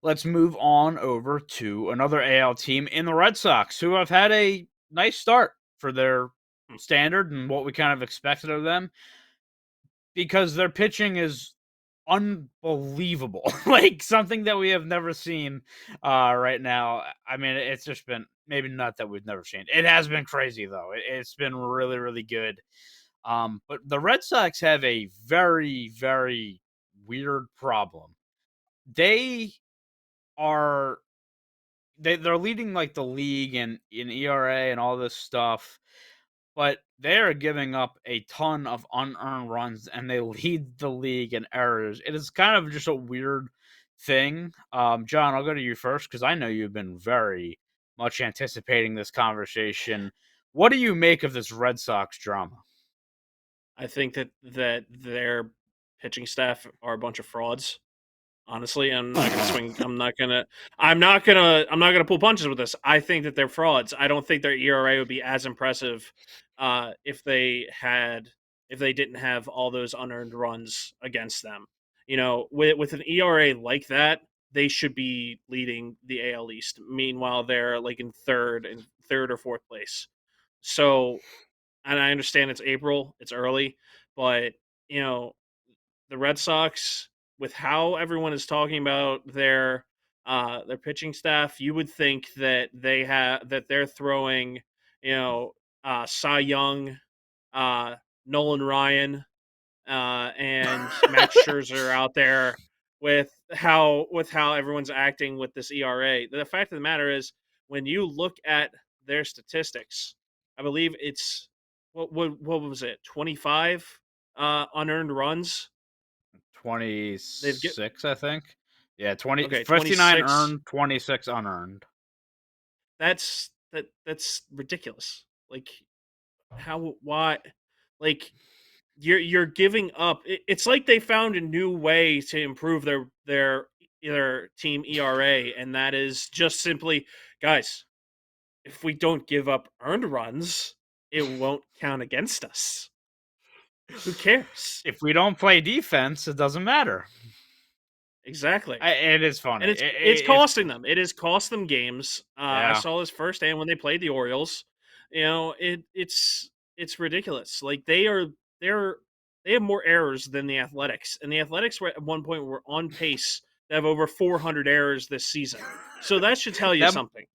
Let's move on over to another AL team in the Red Sox, who have had a nice start for their standard and what we kind of expected of them because their pitching is unbelievable. Like something that we have never seen right now. I mean, it's just been maybe not that we've never seen. It has been crazy though. It's been really, really good. But the Red Sox have a very, very weird problem. They are they're leading like the league in ERA and all this stuff, but they're giving up a ton of unearned runs and they lead the league in errors. It is kind of just a weird thing. John, I'll go to you first because I know you've been very much anticipating this conversation. What do you make of this Red Sox drama? I think that their pitching staff are a bunch of frauds. Honestly, I'm not gonna swing. I'm not gonna pull punches with this. I think that they're frauds. I don't think their ERA would be as impressive if they didn't have all those unearned runs against them. With an ERA like that, they should be leading the AL East. Meanwhile, they're like in third or fourth place. So, and I understand it's April, it's early, but you know the Red Sox, with how everyone is talking about their pitching staff, you would think that they're throwing, Cy Young, uh, Nolan Ryan, and Max Scherzer out there with how everyone's acting with this ERA. The fact of the matter is, when you look at their statistics, I believe it's what was it, 25 unearned runs. They've get 26, I think. Yeah, 20, Okay, 59 26. earned, 26 unearned. That's ridiculous. Like, how why like you're giving up. It's like they found a new way to improve their team ERA, and that is just simply, guys, if we don't give up earned runs, it won't count against us. Who cares? If we don't play defense, it doesn't matter. Exactly. It is funny. And it's It's costing them. It has cost them games. I yeah. saw this firsthand when they played the Orioles. It's ridiculous. Like they're they have more errors than the Athletics, and the Athletics were at one point were on pace to have over 400 errors this season. So that should tell you that something.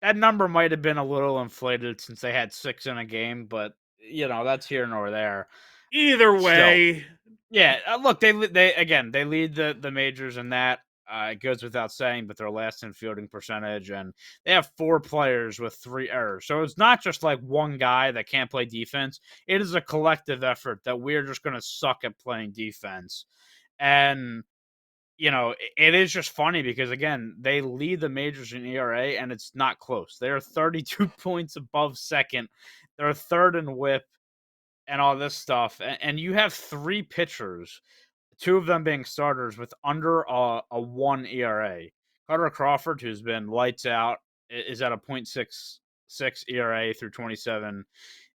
that number might have been a little inflated since they had 6 in a game, but that's here nor there. Either Still, way, yeah. Look, they lead the majors in that. It goes without saying, but they're last in fielding percentage, and they have 4 players with 3 errors. So it's not just like one guy that can't play defense. It is a collective effort that we're just going to suck at playing defense. And it is just funny because again, they lead the majors in ERA and it's not close. They're 32 points above second. They're third in WHIP and all this stuff. And you have 3 pitchers, 2 of them being starters with under a 1 ERA. Carter Crawford, who's been lights out, is at a .66 ERA through 27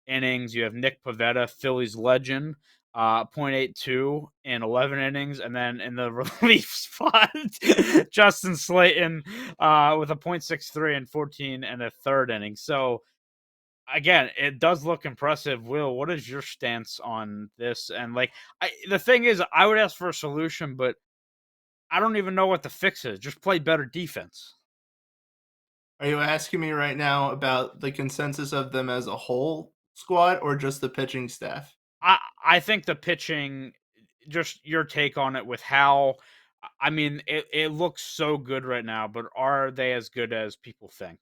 innings. You have Nick Pivetta, Phillies legend, .82 in 11 innings, and then in the relief spot, Justin Slayton with a .63 in 14 and a third inning. So again, it does look impressive. Will, what is your stance on this? And like, the thing is, I would ask for a solution, but I don't even know what the fix is. Just play better defense. Are you asking me right now about the consensus of them as a whole squad or just the pitching staff? I think the pitching, just your take on it with how, I mean, it looks so good right now, but are they as good as people think?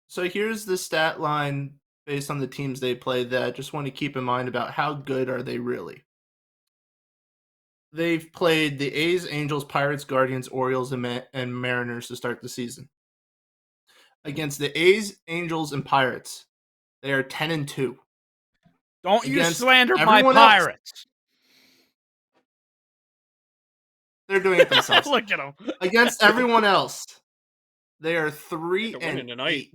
So here's the stat line based on the teams they played that I just want to keep in mind about how good are they really. They've played the A's, Angels, Pirates, Guardians, Orioles, and Mariners to start the season. Against the A's, Angels, and Pirates, they are 10-2. Don't you Against slander my everyone else, Pirates. they're doing it themselves. Look at them. Against everyone else, they are I think three they're and winning tonight. eight.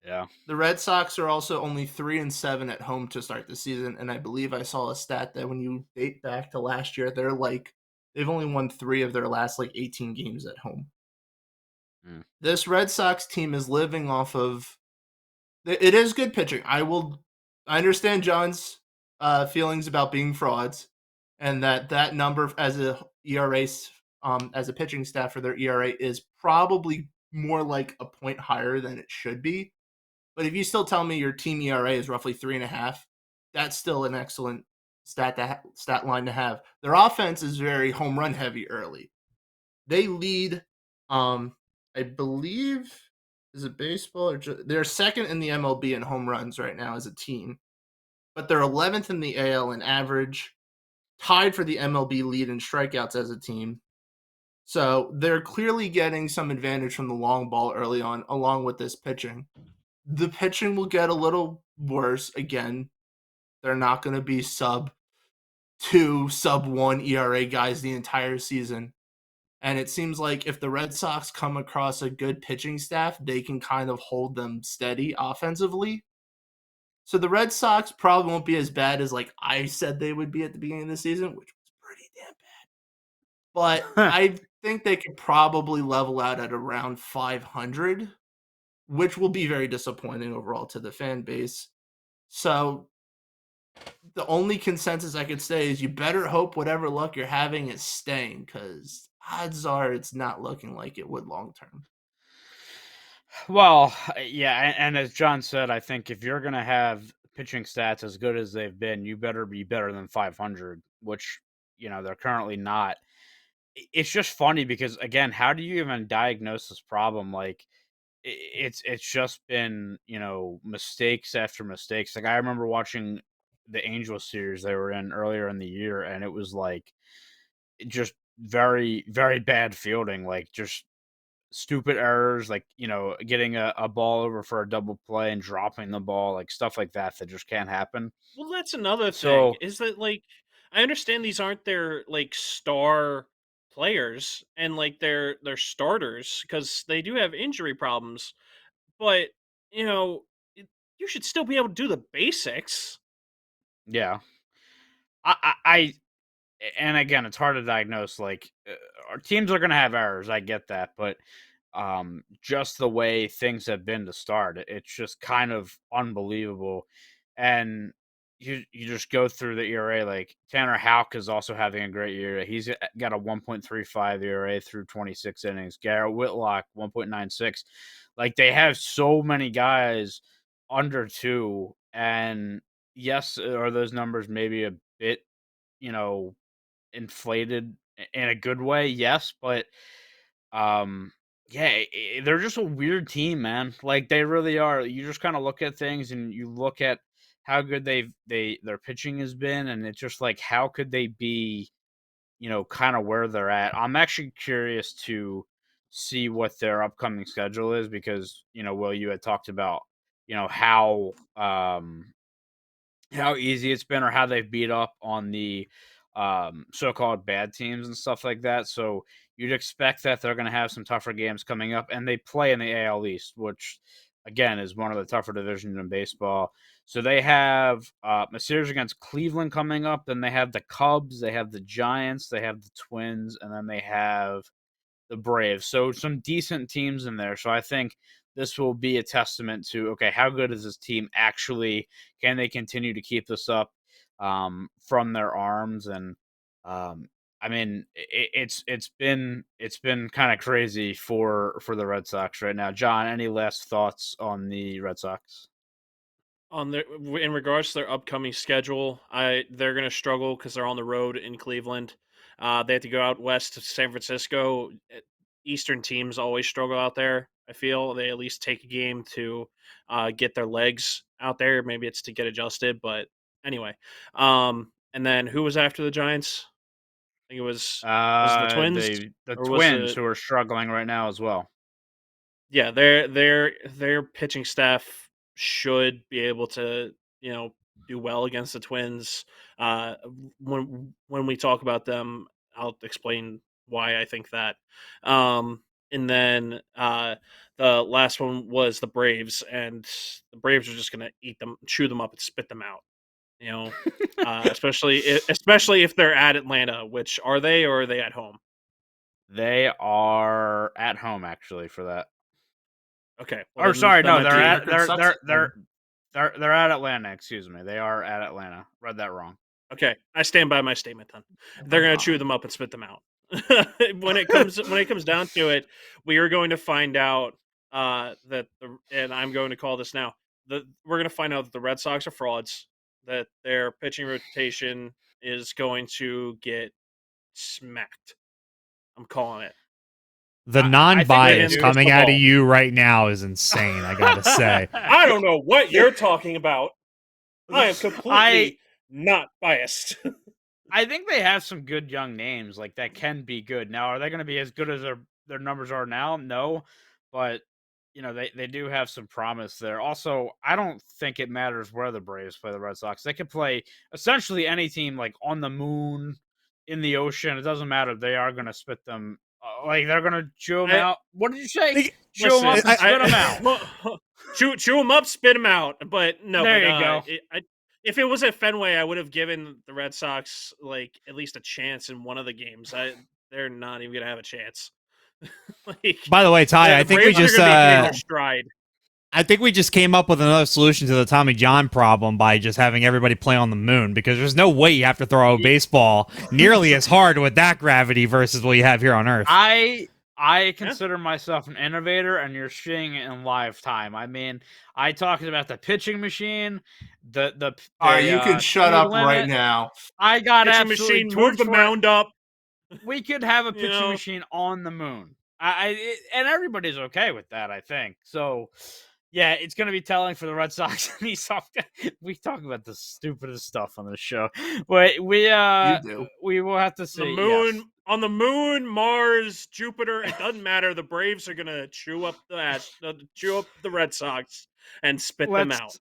Yeah. The Red Sox are also only 3-7 at home to start the season, and I believe I saw a stat that when you date back to last year, they've only won 3 of their last 18 games at home. Mm. This Red Sox team is living off of it is good pitching. I understand John's feelings about being frauds, and that number as a ERA as a pitching staff for their ERA is probably more like a point higher than it should be. But if you still tell me your team ERA is roughly 3.5, that's still an excellent stat line to have. Their offense is very home run heavy early. They lead, I believe, is it baseball or they're second in the MLB in home runs right now as a team, but they're 11th in the AL in average, tied for the MLB lead in strikeouts as a team. So they're clearly getting some advantage from the long ball early on, along with this pitching. The pitching will get a little worse again. They're not going to be sub 2, sub 1 ERA guys the entire season. And it seems like if the Red Sox come across a good pitching staff, they can kind of hold them steady offensively. So the Red Sox probably won't be as bad as I said they would be at the beginning of the season, which was pretty damn bad. But I think they could probably level out at around 500, which will be very disappointing overall to the fan base. So the only consensus I could say is you better hope whatever luck you're having is staying, because odds are it's not looking like it would long term. Well, yeah, and as John said, I think if you're gonna have pitching stats as good as they've been, you better be better than 500, which they're currently not. It's just funny because again, how do you even diagnose this problem? Like, it's just been mistakes after mistakes. Like I remember watching the Angels series they were in earlier in the year, and it was like just very very bad fielding, like just stupid errors, like getting a ball over for a double play and dropping the ball, like stuff like that that just can't happen. Well, that's another thing, So is that, I understand these aren't their, star players and, their starters, because they do have injury problems, but, you know, you should still be able to do the basics. yeah, I and again, it's hard to diagnose. Like, our teams are gonna have errors. I get that, but just the way things have been to start, it's just kind of unbelievable. And you just go through the ERA. Like Tanner Houck is also having a great year. He's got a 1.35 ERA through 26 innings. Garrett Whitlock 1.96. Like they have so many guys under two, and yes, are those numbers maybe a bit you know inflated in a good way, yes, but um yeah, they're just a weird team, man. Like they really are. You just kind of look at things and you look at how good their pitching has been, and it's just like how could they be, kind of where they're at. I'm actually curious to see what their upcoming schedule is because, Will, you had talked about, how easy it's been or how they've beat up on the so-called bad teams and stuff like that. So you'd expect that they're going to have some tougher games coming up, and they play in the AL East, which again is one of the tougher divisions in baseball. So they have a series against Cleveland coming up. Then they have the Cubs, they have the Giants, they have the Twins, and then they have the Braves. So some decent teams in there. So I think this will be a testament to okay, how good is this team actually? Can they continue to keep this up from their arms? And I mean, it's been kind of crazy for the Red Sox right now. John, any last thoughts on the Red Sox? On their In regards to their upcoming schedule, they're going to struggle because they're on the road in Cleveland. They have to go out west to San Francisco. Eastern teams always struggle out there. I feel they at least take a game to get their legs out there. Maybe it's to get adjusted, but anyway. And then who was after the Giants? I think it was the Twins, The or was Twins it? who are struggling right now as well. Yeah, their pitching staff should be able to, do well against the Twins. Uh, when we talk about them, I'll explain why I think that. Um, and then the last one was the Braves, and the Braves are just gonna eat them, chew them up, and spit them out. You know, especially if they're at Atlanta. Which are they, or are they at home? They are at home actually for that. Okay, well Or then sorry, that no, might they're be at Record sucks at home. they're at Atlanta. Excuse me, they are at Atlanta. Read that wrong. okay. I stand by my statement. Then they're I'm gonna chew fine. them up and spit them out. When it comes down to it, we are going to find out and I'm going to call this now. We're going to find out that the Red Sox are frauds. That their pitching rotation is going to get smacked. I'm calling it. The I think they non-bias Wiggins do. gets coming the out of ball. you right now is insane. I gotta say. I don't know what you're talking about. I am I completely not biased. I think they have some good young names like that can be good. Now, are they going to be as good as their numbers are now? No, but they do have some promise there. Also, I don't think it matters where the Braves play the Red Sox. They could play essentially any team like on the moon, in the ocean. It doesn't matter. They are going to spit them. Like they're going to chew them I, out. What did you say? Like, Chew them up Listen, and spit them out. chew them up, spit them out. But no, There you go. if it was at Fenway, I would have given the Red Sox like at least a chance in one of the games. They're not even gonna have a chance. Like, By the way, Ty, the I think we Braves are just gonna be hitting their stride. I think we just came up with another solution to the Tommy John problem by just having everybody play on the moon, because there's no way you have to throw a baseball nearly as hard with that gravity versus what you have here on Earth. I consider myself an innovator, and you're seeing it in live time. I mean, I talked about the pitching machine, the All right, you can shut speed up right limit. now. I got Pitching absolutely machine, move torched the for it. mound up. We could have a You pitching know? machine on the moon. And everybody's okay with that, I think. So, yeah, it's going to be telling for the Red Sox. We talk about the stupidest stuff on this show, but You do. we will have to see. The moon, yes. on the moon, Mars, Jupiter. It doesn't matter. The Braves are gonna chew up the Red Sox and spit them out.